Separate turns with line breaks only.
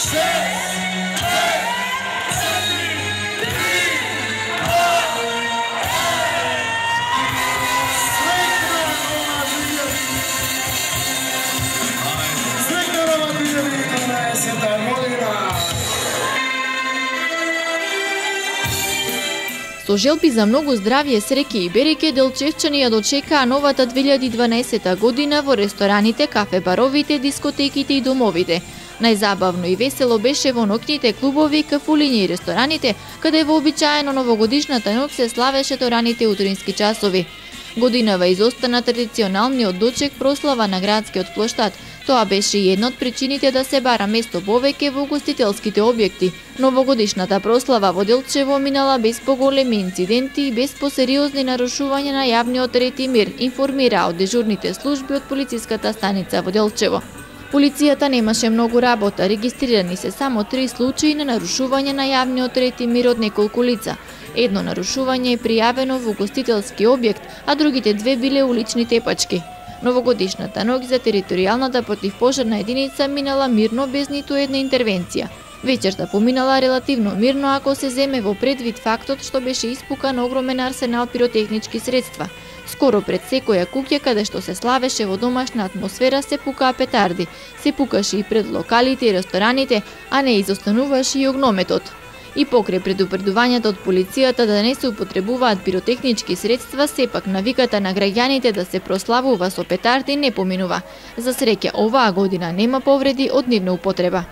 Со желби за многу здравје, среќа и береке, делчевчани ја дочекаа новата 2012 година во рестораните, кафе-баровите, дискотеките и домовите. Најзабавно и весело беше во ноќните клубови, кафулиња и рестораните, каде вообичаено новогодишната ноќ се славеше до раните утрински часови. Годинава изостана традиционалниот дочек прослава на градскиот плоштад. Тоа беше и една од причините да се бара место повеќе во угостителските објекти. Новогодишната прослава во Делчево минала без поголеми инциденти и без посериозни нарушувања на јавниот ред и мир, информира од дежурните служби од полициската станица во Делчево. Полицијата немаше многу работа, регистрирани се само 3 случаи на нарушување на јавниот ред и мир од неколку лица. Едно нарушување е пријавено во угостителски објект, а другите 2 биле улични тепачки. Новогодишната ноќ за територијалната противпожарна единица минала мирно без ниту една интервенција. Вечерта поминала релативно мирно ако се земе во предвид фактот што беше испукан огромен арсенал пиротехнички средства. Скоро пред секоја куќа каде што се славеше во домашна атмосфера се пукаа петарди, се пукаше и пред локалите и рестораните, а не изостануваше и огнометот. И покрај предупредувањето од полицијата да не се употребуваат пиротехнички средства, сепак навиката на граѓаните да се прославува со петарди не поминува. За среќа, оваа година нема повреди од нивна употреба.